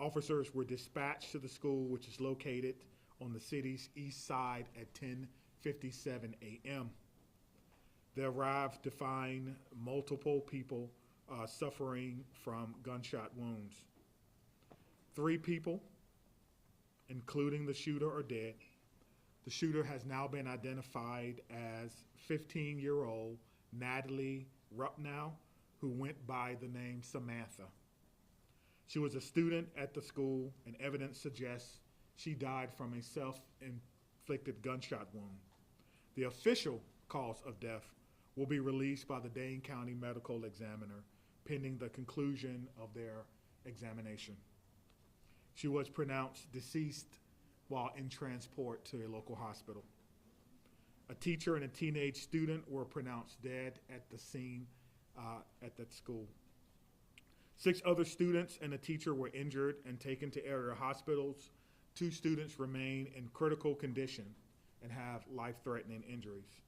Officers were dispatched to the school, which is located on the city's east side at 10:57 a.m. They arrived to find multiple people suffering from gunshot wounds. 3 people, including the shooter, are dead. The shooter has now been identified as 15-year-old Natalie Rupnow, who went by the name Samantha. She was a student at the school, and evidence suggests she died from a self-inflicted gunshot wound. The official cause of death will be released by the Dane County Medical Examiner pending the conclusion of their examination. She was pronounced deceased while in transport to a local hospital. A teacher and a teenage student were pronounced dead at the scene at that school. 6 other students and a teacher were injured and taken to area hospitals. 2 students remain in critical condition and have life-threatening injuries.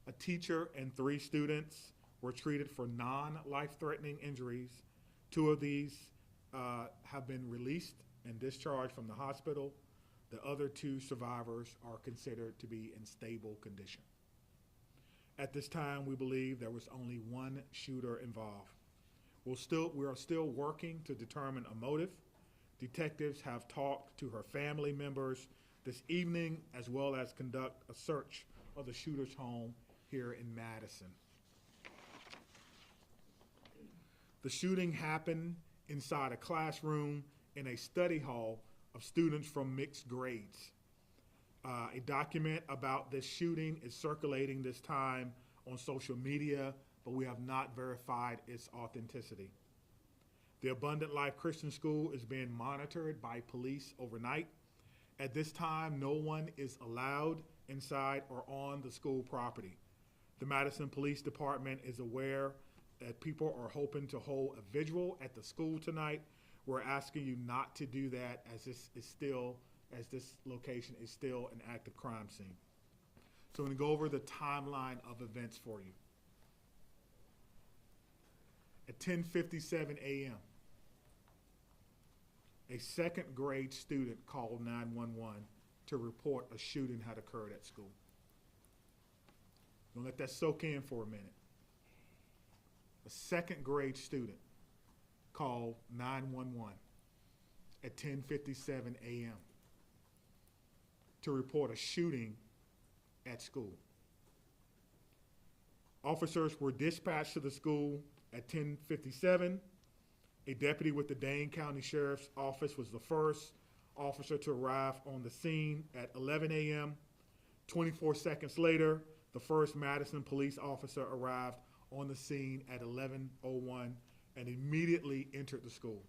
A teacher and 3 students were treated for non-life-threatening injuries. 2 of these have been released and discharged from the hospital. The other 2 survivors are considered to be in stable condition. At this time, we believe there was only one shooter involved. We are still working to determine a motive. Detectives have talked to her family members this evening, as well as conduct a search of the shooter's home here in Madison. The shooting happened inside a classroom in a study hall of students from mixed grades. A document about this shooting is circulating this time on social media, but we have not verified its authenticity. The Abundant Life Christian School is being monitored by police overnight. At this time, no one is allowed inside or on the school property. The Madison Police Department is aware that people are hoping to hold a vigil at the school tonight. We're asking you not to do that as this location is still an active crime scene. So I'm going to go over the timeline of events for you. At 10:57 a.m., a 2nd grade student called 911 to report a shooting had occurred at school. I'm going to let that soak in for a minute. A 2nd grade student called 911 at 10:57 a.m. to report a shooting at school. Officers were dispatched to the school at 10:57. A deputy with the Dane County Sheriff's Office was the first officer to arrive on the scene at 11 a.m. 24 seconds later, the first Madison police officer arrived on the scene at 11:01 and immediately entered the school.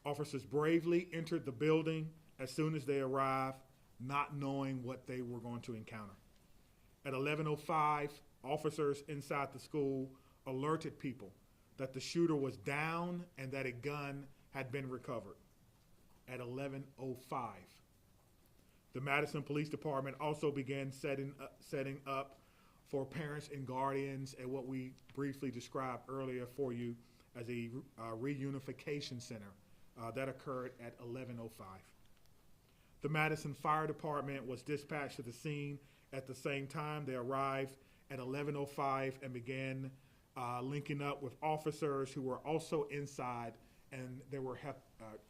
Officers bravely entered the building as soon as they arrived, not knowing what they were going to encounter. At 11:05, officers inside the school alerted people that the shooter was down and that a gun had been recovered. At 11:05, the Madison Police Department also began setting up for parents and guardians at what we briefly described earlier for you as a reunification center that occurred at 11:05. The Madison Fire Department was dispatched to the scene at the same time. They arrived at 11:05 and began linking up with officers who were also inside, and they were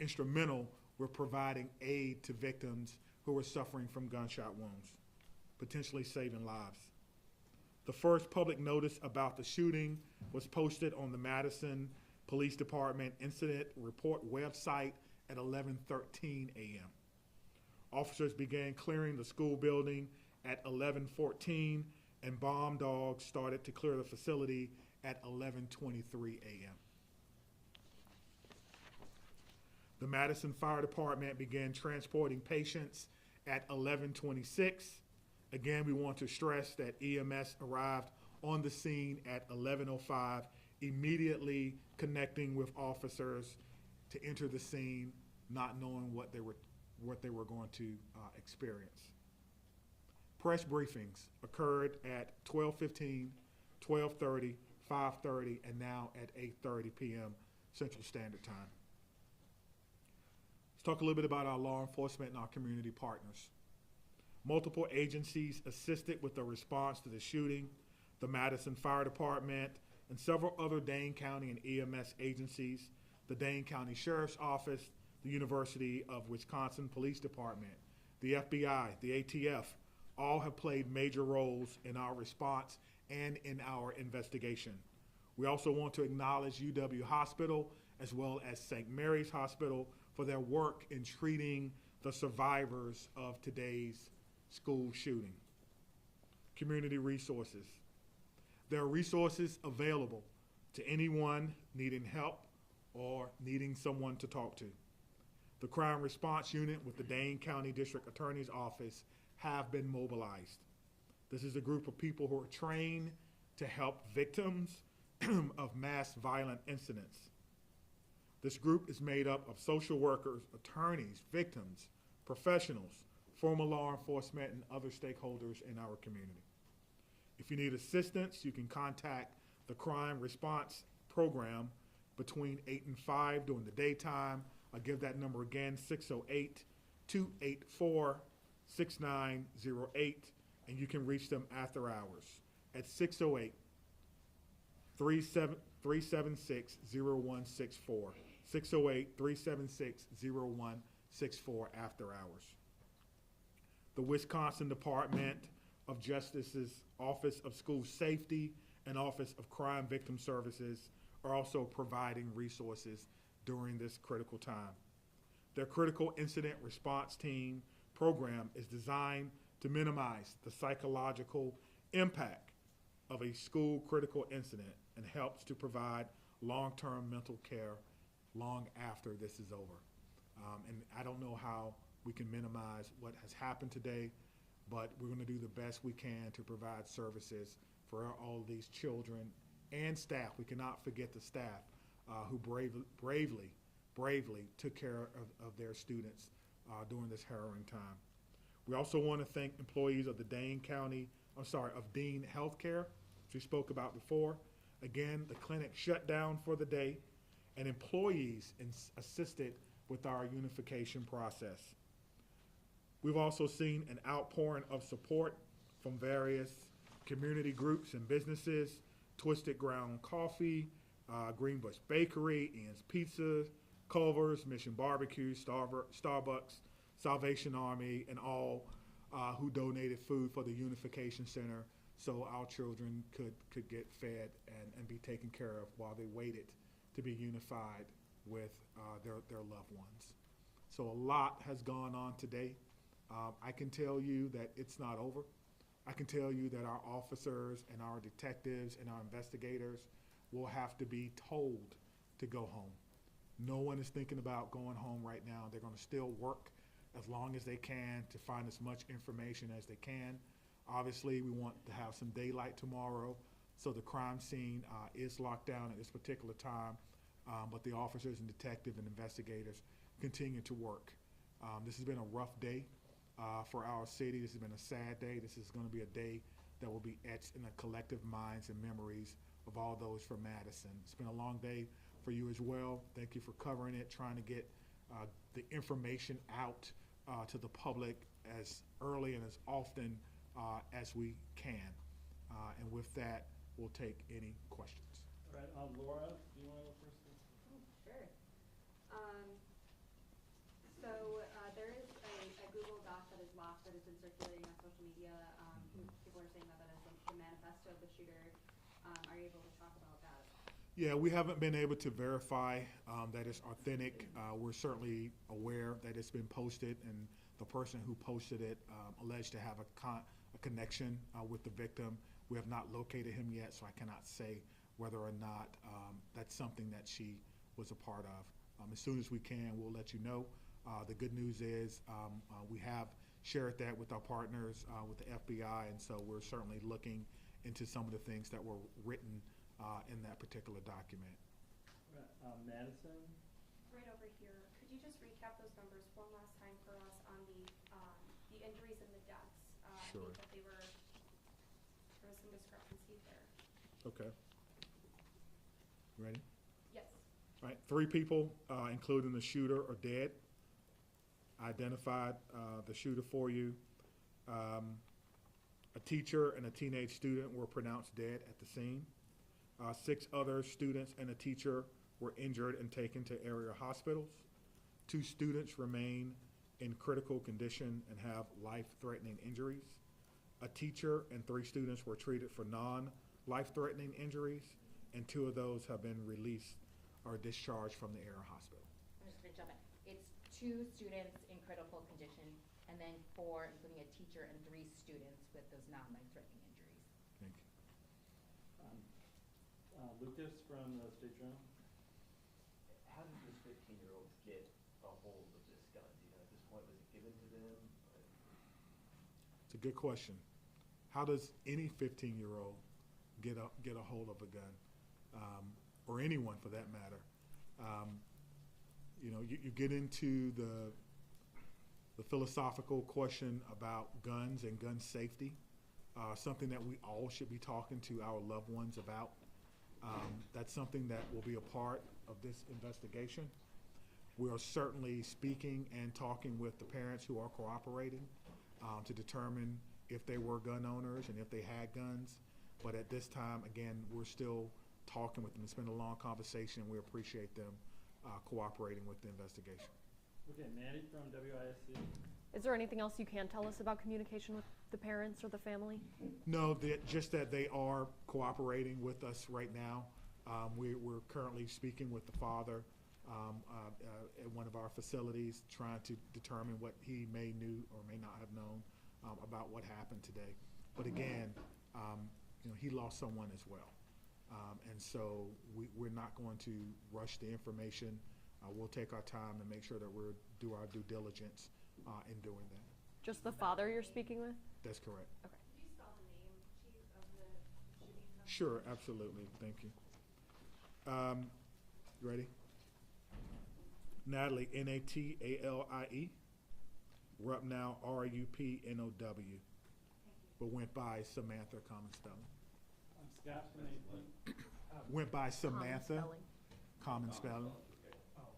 instrumental with providing aid to victims who were suffering from gunshot wounds, potentially saving lives. The first public notice about the shooting was posted on the Madison Police Department Incident Report website at 11:13 a.m. Officers began clearing the school building at 11:14, and bomb dogs started to clear the facility at 11:23 a.m. The Madison Fire Department began transporting patients at 11:26. Again, we want to stress that EMS arrived on the scene at 11:05, immediately connecting with officers to enter the scene, not knowing what they were going to experience. Press briefings occurred at 12:15, 12:30, 5:30, and now at 8:30 p.m. Central Standard Time. talk a little bit about our law enforcement and our community partners. Multiple agencies assisted with the response to the shooting. The Madison Fire Department and several other Dane County and EMS agencies, the Dane County Sheriff's Office, the University of Wisconsin Police Department, the FBI, the ATF, all have played major roles in our response and in our investigation. We also want to acknowledge UW Hospital as well as St. Mary's Hospital for their work in treating the survivors of today's school shooting. Community resources. There are resources available to anyone needing help or needing someone to talk to. The Crime Response Unit with the Dane County District Attorney's Office have been mobilized. This is a group of people who are trained to help victims of mass violent incidents. This group is made up of social workers, attorneys, victims, professionals, former law enforcement, and other stakeholders in our community. If you need assistance, you can contact the Crime Response Program between 8 and 5 during the daytime. I'll give that number again, 608-284-6908, and you can reach them after hours at 608-376-0164, 608-376-0164 after hours. The Wisconsin Department of Justice's Office of School Safety and Office of Crime Victim Services are also providing resources during this critical time. Their Critical Incident Response Team program is designed to minimize the psychological impact of a school critical incident and helps to provide long-term mental care long after this is over. And I don't know how we can minimize what has happened today, but we're going to do the best we can to provide services for all these children and staff. We cannot forget the staff who bravely took care of their students during this harrowing time. We also want to thank employees of the Dean Healthcare, which we spoke about before. Again, the clinic shut down for the day, and employees assisted with our unification process. We've also seen an outpouring of support from various community groups and businesses: Twisted Ground Coffee, Greenbush Bakery, Ian's Pizza, Culver's, Mission Barbecue, Starbucks, Salvation Army, and all who donated food for the Unification Center so our children could get fed and be taken care of while they waited to be unified with their loved ones. So a lot has gone on today. I can tell you that it's not over. I can tell you that our officers and our detectives and our investigators will have to be told to go home. No one is thinking about going home right now. They're going to still work as long as they can to find as much information as they can. Obviously, we want to have some daylight tomorrow, so the crime scene is locked down at this particular time, but the officers and detectives and investigators continue to work. This has been a rough day for our city. This has been a sad day. This is going to be a day that will be etched in the collective minds and memories of all those from Madison. It's been a long day for you as well. Thank you for covering it, trying to get the information out to the public as early and as often as we can. And with that, we'll take any questions. All right, Laura, do you want to go first? Sure. There is a Google Doc that is locked that has been circulating on social media. People are saying that is the manifesto of the shooter. Are you able to talk about that at all? Yeah, we haven't been able to verify that it's authentic. We're certainly aware that it's been posted, and the person who posted it alleged to have a connection with the victim. We have not located him yet, so I cannot say whether or not that's something that she was a part of. As soon as we can, we'll let you know. The good news is we have shared that with our partners, with the FBI, and so we're certainly looking into some of the things that were written in that particular document. Madison? Right over here. Could you just recap those numbers one last time for us on the injuries and the deaths? Sure. I think that there was some discrepancy there. Okay. Ready? Yes. All right, 3 people, including the shooter, are dead. identified the shooter for you. A teacher and a teenage student were pronounced dead at the scene. 6 other students and a teacher were injured and taken to area hospitals. 2 students remain in critical condition and have life-threatening injuries. A teacher and 3 students were treated for non-life-threatening injuries, and 2 of those have been released or discharged from the area hospital. I'm just going to jump in. It's 2 students in critical condition, and then 4, including a teacher, and 3 students with those non-life-threatening injuries. Thank you. Lucas from the State Journal. How did this 15-year-old get a hold of this gun? Do you know at this point, was it given to them? It's a good question. How does any 15-year-old get a hold of a gun, or anyone for that matter? You know, you get into the philosophical question about guns and gun safety, something that we all should be talking to our loved ones about. That's something that will be a part of this investigation. We are certainly speaking and talking with the parents who are cooperating to determine if they were gun owners and if they had guns. But at this time, again, we're still talking with them. It's been a long conversation. We appreciate them cooperating with the investigation. Okay, Maddie from WISC. Is there anything else you can tell us about communication with the parents or the family? No, just that they are cooperating with us right now. We're currently speaking with the father at one of our facilities, trying to determine what he may knew or may not have known about what happened today. But again, you know, he lost someone as well. And so we're not going to rush the information. We'll take our time and make sure that we'll do our due diligence in doing that. Just the father you're speaking with? That's correct. Okay. Could you spell the name, Chief, of the shooting suspect? Sure, absolutely. Thank you. You ready? Natalie, Natalie, Rupnow, Rupnow, but went by Samantha, common spelling. Scott from AP. Went by Samantha, Spelling. common spelling.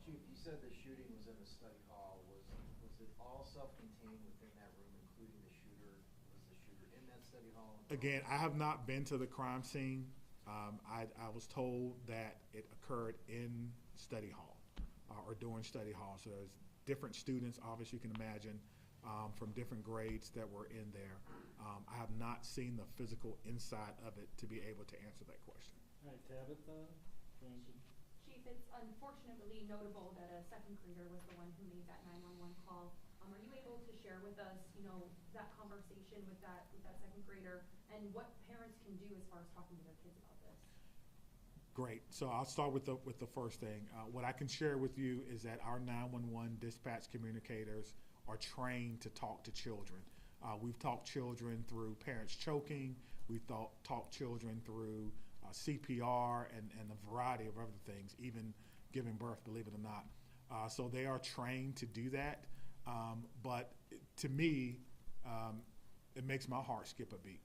Chief, you said the shooting was in the study hall. Was it all self-contained within that room, including the shooter? Was the shooter in that study hall? Again, I have not been to the crime scene. I was told that it occurred in study hall or during study hall. So there's different students, obviously you can imagine, from different grades that were in there. I have not seen the physical inside of it to be able to answer that question. All right, Tabitha from Chief, it's unfortunately notable that a second grader was the one who made that 911 call. Are you able to share with us, you know, that conversation with that second grader and what parents can do as far as talking to their kids about this? Great. So I'll start with the first thing. What I can share with you is that our 911 dispatch communicators are trained to talk to children. We've talked children through parents choking. We've talked children through CPR and a variety of other things, even giving birth, believe it or not. So they are trained to do that. But to me, it makes my heart skip a beat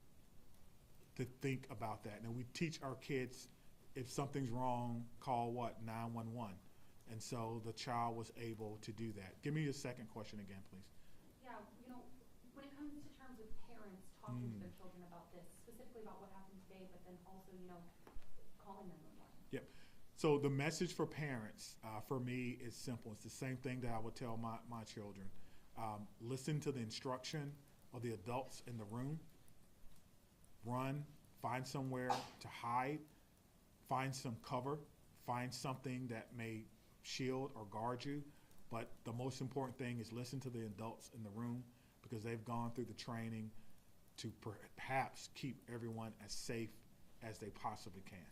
to think about that. Now, we teach our kids, if something's wrong, call what? 911. And so the child was able to do that. Give me your second question again, please. Yeah, you know, when it comes to terms of parents talking to their children about this, specifically about what happened today, but then also, you know, calling 911. Yep. So the message for parents, for me, is simple. It's the same thing that I would tell my children. Listen to the instruction of the adults in the room. Run, find somewhere to hide, find some cover, find something that may shield or guard you. But the most important thing is listen to the adults in the room, because they've gone through the training to perhaps keep everyone as safe as they possibly can.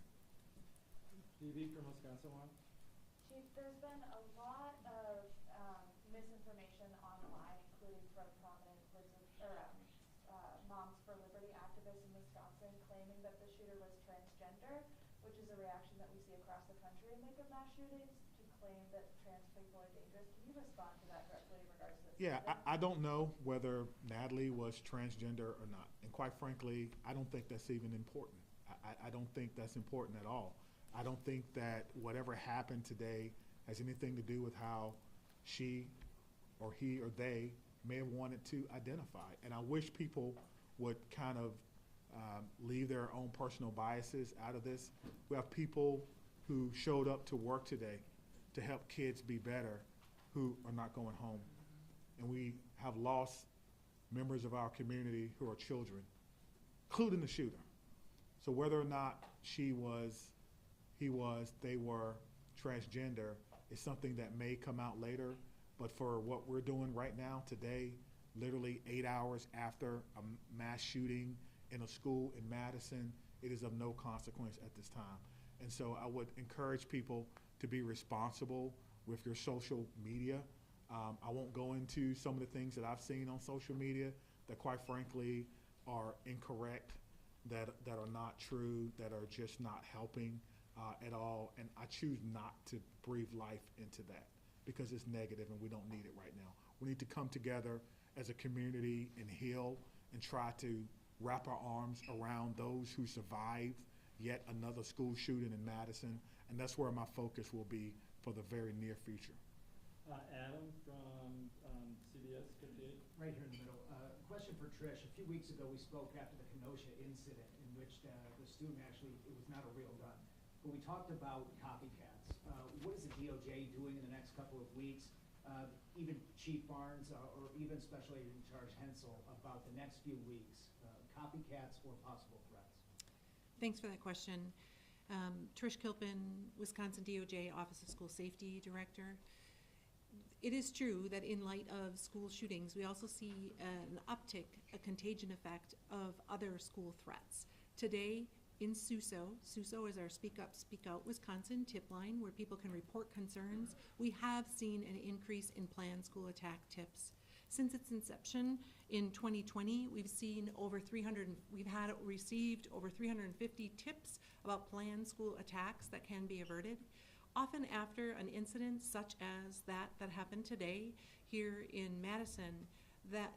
DB from Wisconsin One. Chief, there's been a lot of misinformation online, including from prominent Moms for Liberty activists in Wisconsin, claiming that the shooter was transgender, which is a reaction that we see across the country in wake of mass shootings, to claim that trans people are dangerous. Can you respond to that directly in regards to this? Yeah, I don't know whether Natalie was transgender or not. And quite frankly, I don't think that's even important. I don't think that's important at all. I don't think that whatever happened today has anything to do with how she or he or they may have wanted to identify. And I wish people would kind of leave their own personal biases out of this. We have people who showed up to work today to help kids be better who are not going home. And we have lost members of our community who are children, including the shooter. So whether or not she was, he was, they were transgender is something that may come out later. But for what we're doing right now, today, literally 8 hours after a mass shooting in a school in Madison, it is of no consequence at this time. And so I would encourage people to be responsible with your social media. I won't go into some of the things that I've seen on social media that quite frankly are incorrect, that are not true, that are just not helping at all. And I choose not to breathe life into that because it's negative and we don't need it right now. We need to come together as a community and heal and try to wrap our arms around those who survived yet another school shooting in Madison. And that's where my focus will be for the very near future. Adam from CBS 58. Right here in the middle. Question for Trish. A few weeks ago, we spoke after the Kenosha incident in which the student actually, it was not a real gun. But we talked about copycats. What is the DOJ doing in the next couple of weeks? Even Chief Barnes or even Special Agent in Charge Hensel about the next few weeks, copycats or possible threats? Thanks for that question. Trish Kilpin, Wisconsin DOJ Office of School Safety Director. It is true that in light of school shootings, we also see an uptick, a contagion effect of other school threats. Today in SUSO is our Speak Up, Speak Out Wisconsin tip line where people can report concerns. We have seen an increase in planned school attack tips. Since its inception in 2020, we've received over 350 tips about planned school attacks that can be averted. Often after an incident such as that happened today here in Madison, that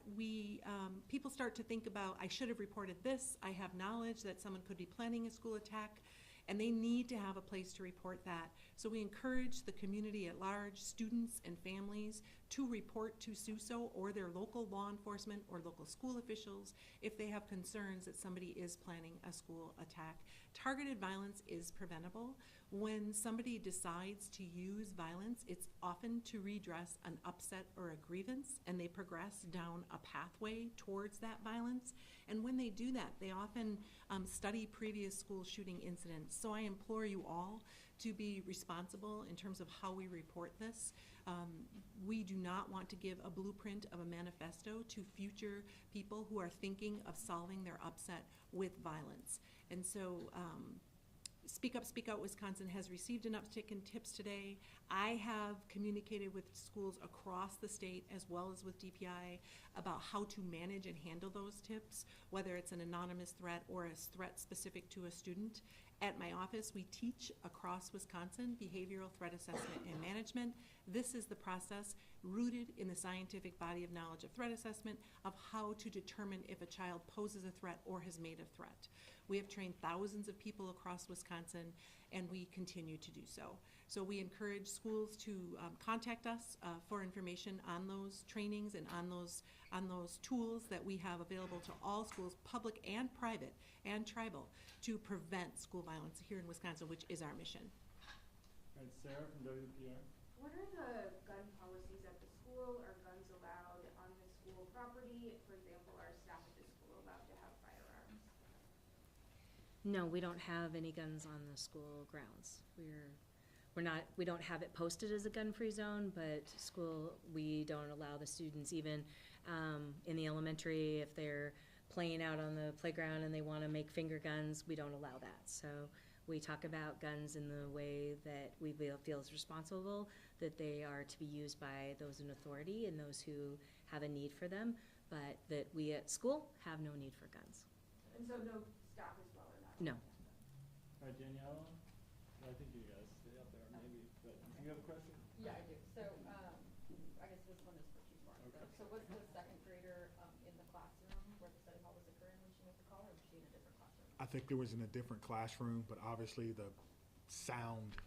people start to think about, I should have reported this, I have knowledge that someone could be planning a school attack, and they need to have a place to report that. So we encourage the community at large, students and families, to report to SUSO or their local law enforcement or local school officials if they have concerns that somebody is planning a school attack. Targeted violence is preventable. When somebody decides to use violence, it's often to redress an upset or a grievance, and they progress down a pathway towards that violence. And when they do that, they often study previous school shooting incidents. So I implore you all to be responsible in terms of how we report this. We do not want to give a blueprint of a manifesto to future people who are thinking of solving their upset with violence. And so Speak Up, Speak Out Wisconsin has received an uptick in tips today. I have communicated with schools across the state as well as with DPI about how to manage and handle those tips, whether it's an anonymous threat or a threat specific to a student. At my office, we teach across Wisconsin behavioral threat assessment and management. This is the process rooted in the scientific body of knowledge of threat assessment of how to determine if a child poses a threat or has made a threat. We have trained thousands of people across Wisconsin, and we continue to do so. So we encourage schools to contact us for information on those trainings and on those tools that we have available to all schools, public and private and tribal, to prevent school violence here in Wisconsin, which is our mission. All right, Sarah from WPR. What are the gun policies at the school? Are guns allowed on the school property? For example, are staff at the school allowed to have firearms? No, we don't have any guns on the school grounds. We don't have it posted as a gun-free zone, but we don't allow the students even in the elementary, if they're playing out on the playground and they want to make finger guns, we don't allow that. So we talk about guns in the way that we feel is responsible, that they are to be used by those in authority and those who have a need for them, but that we at school have no need for guns. And so no staff as well are not? No. All right, Danielle. I think you guys stay up there maybe, but do you have a question? Yeah, I do. So, I guess this one is for Chief Barnes. Okay. So was the second grader in the classroom where the study hall was occurring when she made the call, or was she in a different classroom? I think it was in a different classroom, but obviously the sound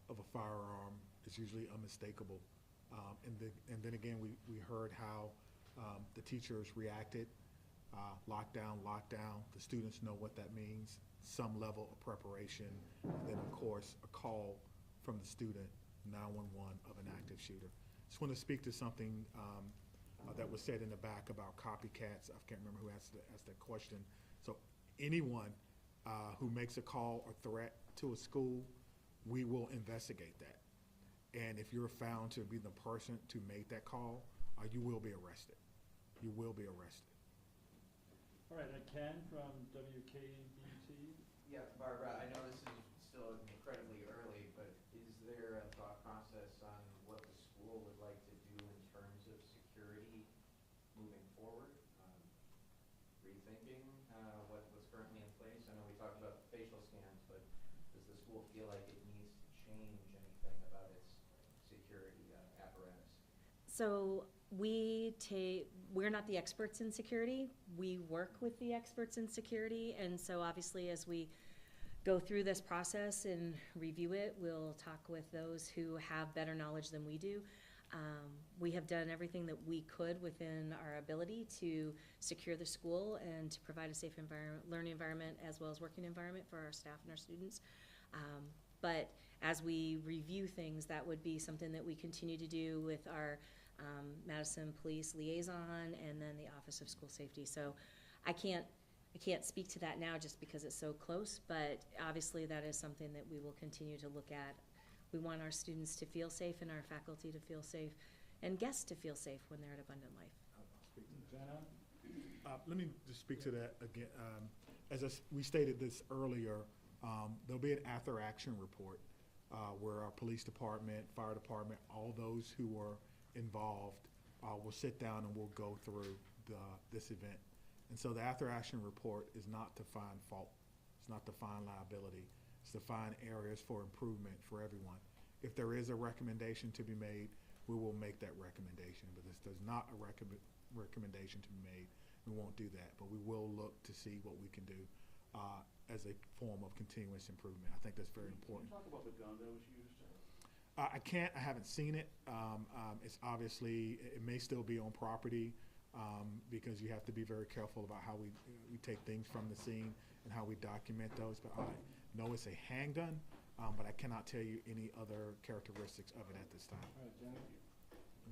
of a firearm is usually unmistakable And then again, we heard how the teachers reacted. Lockdown, the students know what that means, some level of preparation, and then of course a call from the student, 911, of an active shooter. Just want to speak to something that was said in the back about copycats. I can't remember who asked that question. So anyone who makes a call or threat to a school, we will investigate that. And if you're found to be the person to make that call, you will be arrested. You will be arrested. All right, Ken from WKBT. Yeah, Barbara, I know this is still incredibly early, but is there a thought process on what the school would like to do in terms of security moving forward? Rethinking what's currently in place? I know we talked about facial scans, but does the school feel like it needs to change anything about its security apparatus? So we're not the experts in security. We work with the experts in security, and so obviously as we go through this process and review it, we'll talk with those who have better knowledge than we do. We have done everything that we could within our ability to secure the school and to provide a safe learning environment as well as working environment for our staff and our students. But as we review things, that would be something that we continue to do with our Madison Police Liaison and then the Office of School Safety. So I can't speak to that now just because it's so close, but obviously that is something that we will continue to look at. We want our students to feel safe and our faculty to feel safe and guests to feel safe when they're at Abundant Life. Jenna? Let me just speak to that again. We stated this earlier, there'll be an after-action report where our police department, fire department, all those who were involved will sit down and we'll go through this event. And so the after-action report is not to find fault. It's not to find liability. It's to find areas for improvement for everyone. If there is a recommendation to be made, we will make that recommendation. But if there's not a recommendation to be made, we won't do that. But we will look to see what we can do as a form of continuous improvement. I think that's very important. Can you talk about the gun that was used? I can't. I haven't seen it. It's obviously, it may still be on property because you have to be very careful about how we take things from the scene and how we document those. But I know it's a handgun, but I cannot tell you any other characteristics of it at this time. All right, Jenna.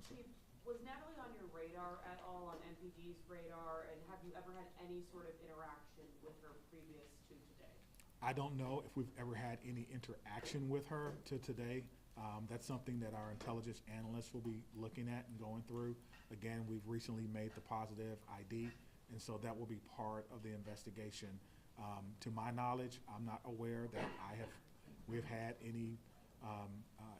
Chief, was Natalie on your radar at all, on MPD's radar, and have you ever had any sort of interaction with her previous to today? I don't know if we've ever had any interaction with her to today. That's something that our intelligence analysts will be looking at and going through. Again, we've recently made the positive ID, and so that will be part of the investigation. To my knowledge, I'm not aware that we've had any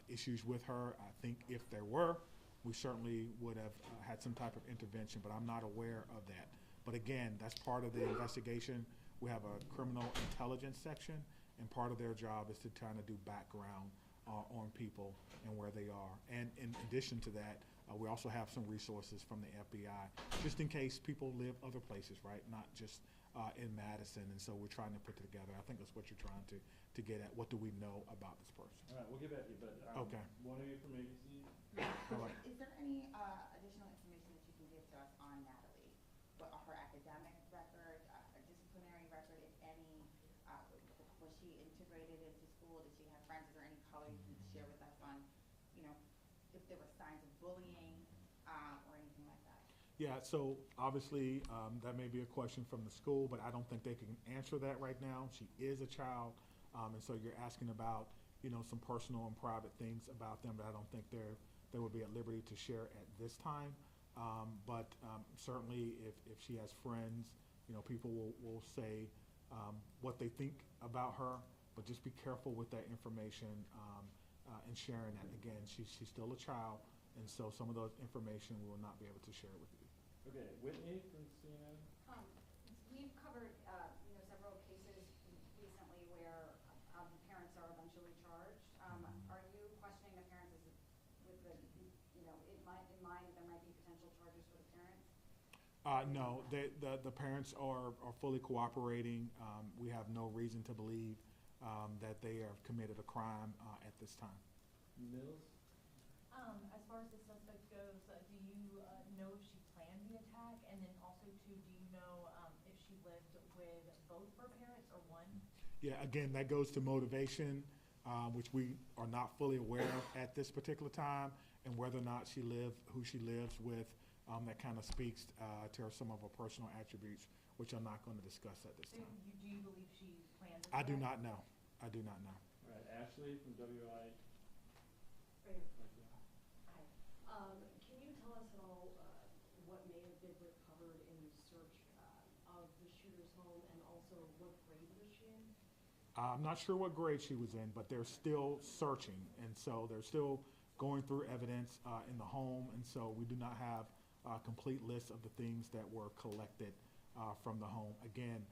issues with her. I think if there were, we certainly would have had some type of intervention, but I'm not aware of that. But again, that's part of the investigation. We have a criminal intelligence section, and part of their job is to try to do background on people and where they are. And in addition to that, we also have some resources from the FBI, just in case people live other places, right? Not just in Madison. And so we're trying to put it together. I think that's what you're trying to get at. What do we know about this person? All right, we'll get back to you, but okay. One of you from ABC? All right. Is there any additional information that you can give to us on Natalie? What her academic record, disciplinary record, if any? Was she integrated into school? Did she have friends? Is there any color you can share with us on, if there were signs of bullying or anything like that? Yeah, so obviously that may be a question from the school, but I don't think they can answer that right now. She is a child, and so you're asking about, some personal and private things about them that I don't think they would be at liberty to share at this time. But certainly if she has friends, people will say what they think about her, but just be careful with that information and sharing that. Again, she's still a child, and so some of those information we will not be able to share with you. Okay, Whitney from CNN. We've covered, several cases recently where parents are eventually charged. Are you questioning the parents with the, in mind that there might be potential charges for the parents? No, the parents are fully cooperating. We have no reason to believe that they have committed a crime at this time. Mills? As far as the know if she planned the attack? And then also too, do you know if she lived with both her parents or one? Yeah, again, that goes to motivation, which we are not fully aware of at this particular time, and whether or not she lived, who she lives with, that kind of speaks to some of her personal attributes, which I'm not going to discuss at this So time. do you believe she planned the I do attack? not know. I do not know. All right, Ashley from WI. Right here. Hi. Can you tell us at all what may have been recovered in the search of the shooter's home, and also what grade was she in? I'm not sure what grade she was in, but they're still searching, and so they're still going through evidence in the home, and so we do not have a complete list of the things that were collected from the home. Again,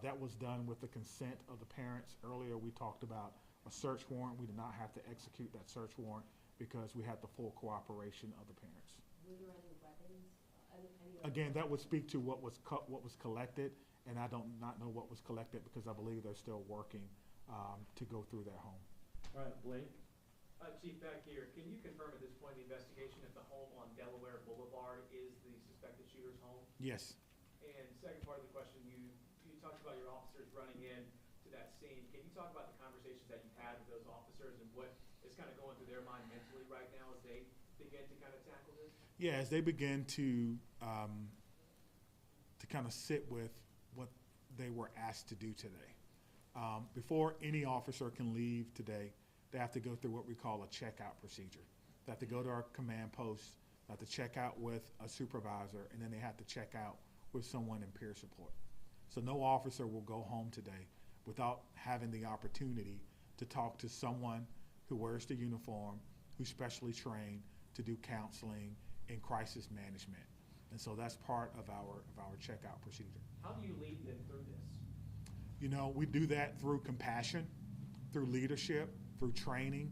that was done with the consent of the parents. Earlier, we talked about a search warrant. We did not have to execute that search warrant because we had the full cooperation of the parents. Were there any weapons? Again, that would speak to what was collected, and I don't not know what was collected because I believe they're still working to go through their home. All right, Blake. Chief, back here, can you confirm at this point in the investigation if the home on Delaware Boulevard is the suspected shooter's home? Yes. And second part of the question, you talked about your officers running in to that scene. Can you talk about the conversations that you've had with those officers and what is kind of going through their mind mentally right now as they begin to kind of tackle this? Yeah, as they begin to kind of sit with what they were asked to do today. Before any officer can leave today, they have to go through what we call a checkout procedure. They have to go to our command post, they have to check out with a supervisor, and then they have to check out with someone in peer support. So no officer will go home today without having the opportunity to talk to someone who wears the uniform, who's specially trained to do counseling and crisis management. And so that's part of our checkout procedure. How do you lead them through this? You know, we do that through compassion, through leadership, through training,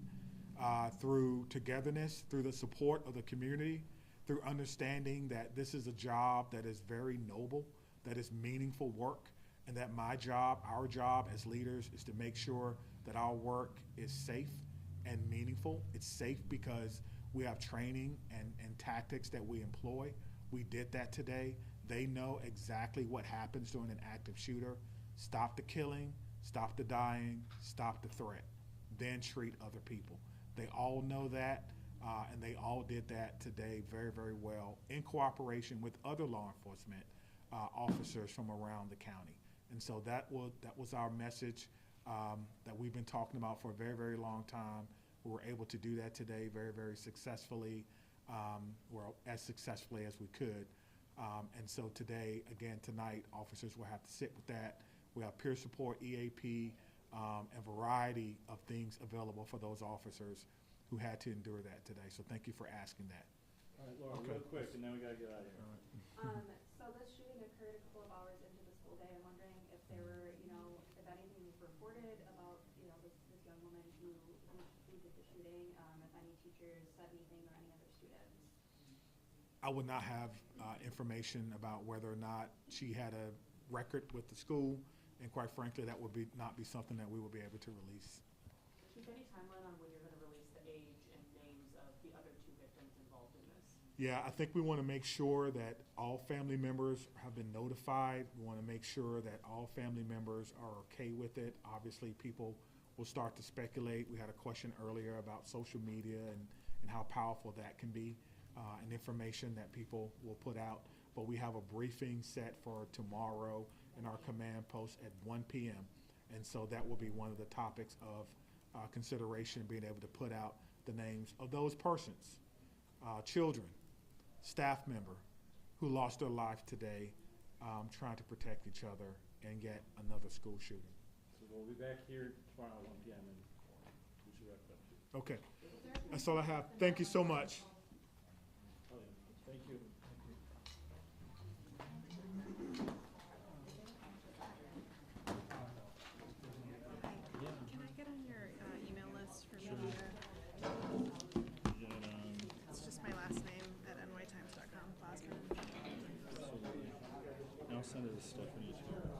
through togetherness, through the support of the community, through understanding that this is a job that is very noble, that is meaningful work, and that my job, our job as leaders, is to make sure that our work is safe and meaningful. It's safe because we have training and tactics that we employ. We did that today. They know exactly what happens during an active shooter. Stop the killing, stop the dying, stop the threat, then treat other people. They all know that, and they all did that today very, very well in cooperation with other law enforcement officers from around the county. And so that was our message that we've been talking about for a very, very long time. We were able to do that today very, very successfully, well, as successfully as we could. And so today, again, tonight, officers will have to sit with that. We have peer support, EAP, a variety of things available for those officers who had to endure that today. So thank you for asking that. All right, Laura, Okay. real quick, and then we gotta get out of here. So this shooting occurred a couple of hours into the school day. I'm wondering if there were, if anything was reported about, this young woman who did the shooting, if any teachers said anything or any other students. I would not have information about whether or not she had a record with the school, and quite frankly, that would not be something that we would be able to release. Chief, any timeline on when you're going to release the age and names of the other two victims involved in this? Yeah, I think we want to make sure that all family members have been notified. We want to make sure that all family members are okay with it. Obviously, people will start to speculate. We had a question earlier about social media and how powerful that can be, and information that people will put out. But we have a briefing set for tomorrow in our command post at 1 p.m. And so that will be one of the topics of consideration, being able to put out the names of those persons, children, staff member who lost their life today trying to protect each other and get another school shooting. So we'll be back here tomorrow at 1 p.m. and we should wrap it up. Okay, that's all I have. Thank you so much. Oh, yeah. Thank you. Can I get on your email list for Sure. media? Yeah, It's just my last name at nytimes.com, Plasman. absolutely. I'll send it to Stephanie too.